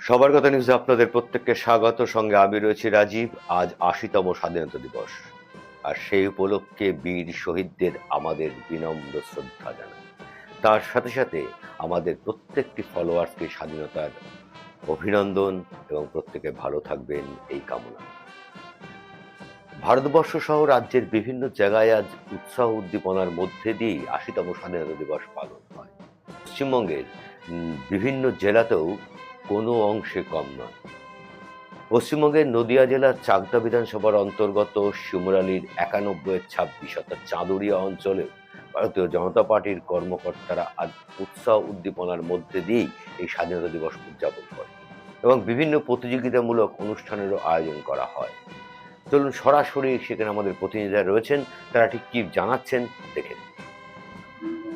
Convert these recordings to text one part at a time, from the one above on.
সবার কথা নিউজে আপনাদের প্রত্যেককে স্বাগত। সঙ্গে আমি রয়েছি রাজীব। আজ ৮০তম স্বাধীনতা দিবস, আর সেই উপলক্ষে বীর শহীদদের আমাদের বিনম্র শ্রদ্ধা জানাই। তার সাথে সাথে আমাদের প্রত্যেকটি ফলোয়ার্সকে স্বাধীনতার অভিনন্দন এবং প্রত্যেকে ভালো থাকবেন এই কামনা। ভারতবর্ষ সহ রাজ্যের বিভিন্ন জায়গায় আজ উৎসাহ উদ্দীপনার মধ্যে দিয়েই ৮০তম স্বাধীনতা দিবস পালন হয়। পশ্চিমবঙ্গের বিভিন্ন জেলাতেও কোনো অংশে কম নয়। পশ্চিমবঙ্গের নদিয়া জেলার চাকদা বিধানসভার অন্তর্গত শিমুরালীর ৯১/২৬ অর্থাৎ চাঁদুরিয়া অঞ্চলে ভারতীয় জনতা পার্টির কর্মকর্তারা আজ উৎসাহ উদ্দীপনার মধ্যে দিয়েই এই স্বাধীনতা দিবস উদযাপন করে এবং বিভিন্ন প্রতিযোগিতামূলক অনুষ্ঠানেরও আয়োজন করা হয়। চলুন সরাসরি সেখানে আমাদের প্রতিনিধিরা রয়েছেন, তারা ঠিক কি জানাচ্ছেন দেখে নিন।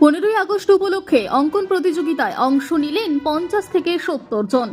15ই আগস্ট উপলক্ষে অঙ্কন প্রতিযোগিতায় অংশ নিলেন 50 থেকে 70 জন।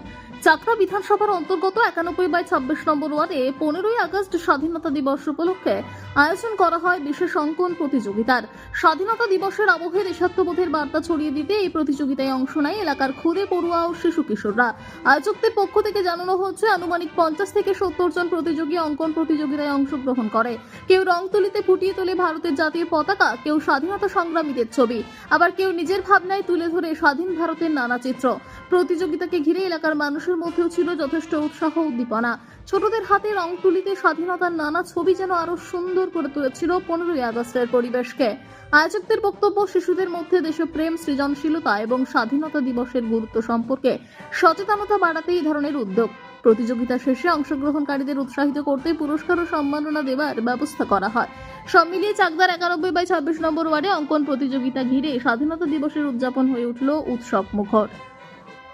চাকদা বিধানসভার অন্তর্গত ৯১/২৬ নম্বর ওয়ার্ডে 15ই আগস্ট স্বাধীনতা দিবস উপলক্ষে আয়োজন করা হয় বিশেষ অঙ্কন প্রতিযোগিতার। স্বাধীনতা দিবসের আবহে দেশাত্মবোধের বার্তা ছড়িয়ে দিতে এই প্রতিযোগিতায় অংশ নেয় এলাকার ক্ষুদে পড়ুয়া ও শিশু কিশোররা। আয়োজকদের পক্ষ থেকে জানানো হচ্ছে আনুমানিক 50 থেকে 70 জন প্রতিযোগী অঙ্কন প্রতিযোগিতায় অংশগ্রহণ করে। কেউ রং তুলিতে ফুটিয়ে তোলে ভারতের জাতীয় পতাকা, কেউ স্বাধীনতা সংগ্রামীদের ছবি, আবার কেউ নিজের ভাবনায় তুলে ধরে স্বাধীন ভারতের নানা চিত্র। প্রতিযোগিতাকে ঘিরে এলাকার মানুষের মধ্যেও ছিল যথেষ্ট উৎসাহ উদ্দীপনা। ছোটদের হাতে রং তুলিতে স্বাধীনতার নানা ছবি যেন আরো সুন্দর করে তুলেছিল 15ই আগস্টের পরিবেশকে। আয়োজকদের বক্তব্য, শিশুদের মধ্যে দেশপ্রেম, সৃজনশীলতা এবং স্বাধীনতা দিবসের গুরুত্ব সম্পর্কে সচেতনতা বাড়াতে এই ধরনের উদ্যোগ। প্রতিযোগিতা শেষে অংশগ্রহণকারীদের উৎসাহিত করতে পুরস্কার ও সম্মাননা দেওয়ার ব্যবস্থা করা হয়। সব মিলিয়ে চাকদার ৯১/২৬ নম্বর ওয়ার্ডে অঙ্কন প্রতিযোগিতা ঘিরে স্বাধীনতা দিবসের উদযাপন হয়ে উঠল উৎসব মুখর।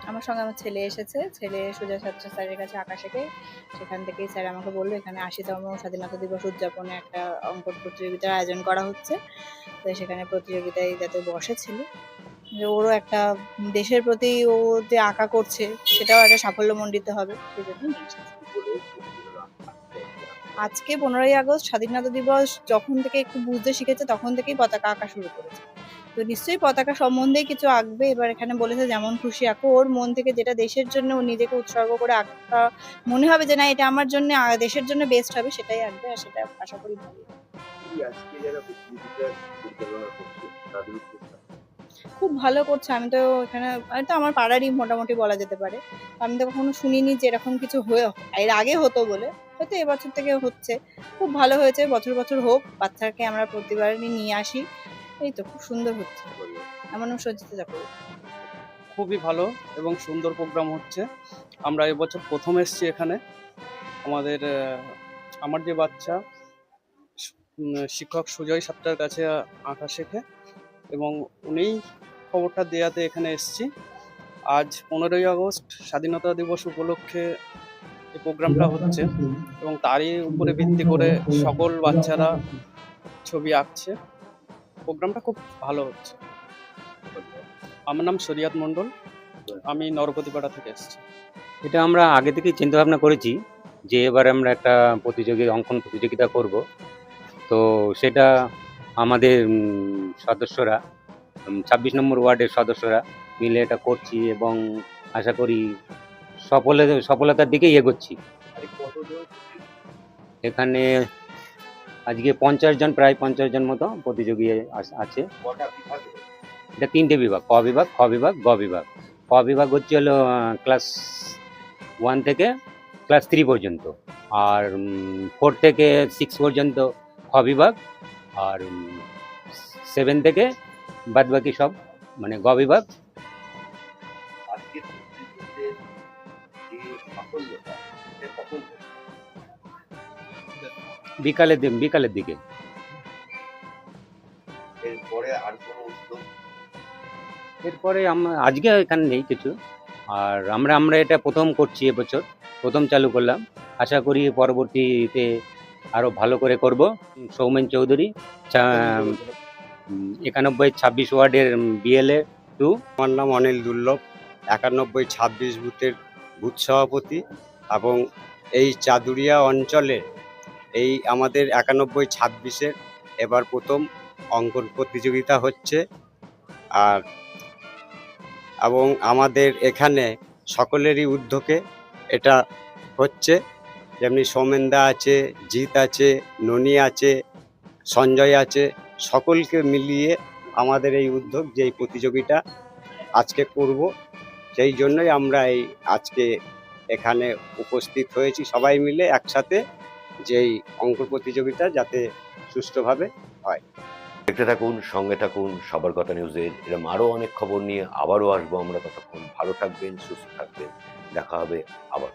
আমার সঙ্গে আমার ছেলে এসেছে। ছেলে সোজা সাত্রা স্যারের কাছে আঁকা শেখে। সেখান থেকেই স্যার আমাকে বললো এখানে ৮০তম স্বাধীনতা দিবস উদযাপনে একটা অঙ্কন প্রতিযোগিতার আয়োজন করা হচ্ছে। তো সেখানে প্রতিযোগিতায় যাতে বসেছিল, যে ওরও একটা দেশের প্রতি ও যে আঁকা করছে সেটাও একটা সাফল্যমণ্ডিত হবে, সেই জন্য নিয়ে এসেছে। আজকে 15ই আগস্ট স্বাধীনতা দিবস যখন থেকে একটু বুঝতে শিখেছে তখন থেকেই পতাকা আঁকা শুরু করেছে। তো নিশ্চয়ই পতাকা সম্বন্ধেই কিছু আঁকবে। এবার এখানে বলেছে যেমন খুশি আঁকো, ওর মন থেকে যেটা দেশের জন্য ও নিজেকে উৎসর্গ করে আঁকা মনে হবে যে না এটা আমার জন্য, দেশের জন্য বেস্ট হবে, সেটাই আঁকবে। আর সেটা আশা করি ভালো। খুব ভালো করছে। আমি তো এখানে তো আমার পাড়ারই মোটামুটি বলা যেতে পারে। আমি তো কখনো শুনিনি যে এরকম কিছু এর আগে হতো বলে, হয়তো এবছর থেকে হচ্ছে। খুব ভালো হয়েছে, বছর বছর হোক। বাচ্চাকে আমরা প্রতিবারই নিয়ে আসি। এই তো খুব সুন্দর হচ্ছে। আমার নাম সজ্জিতা চক্রবর্তী। খুবই ভালো এবং সুন্দর প্রোগ্রাম হচ্ছে। আমরা এবছর প্রথম এসেছি এখানে। আমাদের আমার যে বাচ্চা শিক্ষক সুজয় সাত্রার কাছে আঁকা শেখে এবং উনিই খবরটা দেওয়াতে এখানে এসেছি। আজ 15ই আগস্ট স্বাধীনতা দিবস উপলক্ষে এই প্রোগ্রামটা হচ্ছে এবং তারই উপরে ভিত্তি করে সকল বাচ্চারা ছবি আঁকছে। প্রোগ্রামটা খুব ভালো হচ্ছে। আমার নাম শরিয়াত মণ্ডল, আমি নরপতিপাড়া থেকে এসেছি। এটা আমরা আগে থেকেই চিন্তা ভাবনা করেছি যে এবার আমরা একটা অঙ্কন প্রতিযোগিতা করব। তো সেটা আমাদের সদস্যরা ২৬ নম্বর ওয়ার্ডের সদস্যরা মিলে এটা করছি এবং আশা করি সফলতার দিকেই এগোচ্ছি। এখানে আজকে ৫০ জন, প্রায় ৫০ জন মতো প্রতিযোগী আছে। এটা ৩টে বিভাগ, ক বিভাগ, খ বিভাগ, গ বিভাগ। ক বিভাগ হচ্ছে হলো ক্লাস 1 থেকে ক্লাস 3 পর্যন্ত, আর 4 থেকে 6 পর্যন্ত খ বিভাগ, আর 7 থেকে বাদবাকি সব মানে গ বিভাগ। বিকালের দিকে। এরপরে আজকে এখানে নেই কিছু, আর আমরা এটা প্রথম করছি, এবছর প্রথম চালু করলাম। আশা করি পরবর্তীতে আরো ভালো করে করব। সৌমেন চৌধুরী, ৯১/২৬ ওয়ার্ডের BLA 2। আমার নাম অনিল দুর্লভ, ৯১/২৬ বুথের বুথ সভাপতি এবং এই চাঁদুরিয়া অঞ্চলে এই আমাদের ৯১/২৬-এর এবার প্রথম অঙ্কন প্রতিযোগিতা হচ্ছে। আর এবং আমাদের এখানে সকলেরই উদ্যোগে এটা হচ্ছে। যেমনি সৌমেনদা আছে, জিৎ আছে, ননি আছে, সঞ্জয় আছে, সকলকে মিলিয়ে আমাদের এই উদ্যোগ যে এই প্রতিযোগিতা আজকে করব, সেই জন্যই আমরা এই আজকে এখানে উপস্থিত হয়েছি সবাই মিলে একসাথে, যেই অঙ্ক প্রতিযোগিতা যাতে সুষ্ঠুভাবে হয়। দেখতে থাকুন, সঙ্গে থাকুন সবার কথা নিউজের। এরকম আরও অনেক খবর নিয়ে আবারও আসবো আমরা। ততক্ষণ ভালো থাকবেন, সুস্থ থাকবেন, দেখা হবে আবার।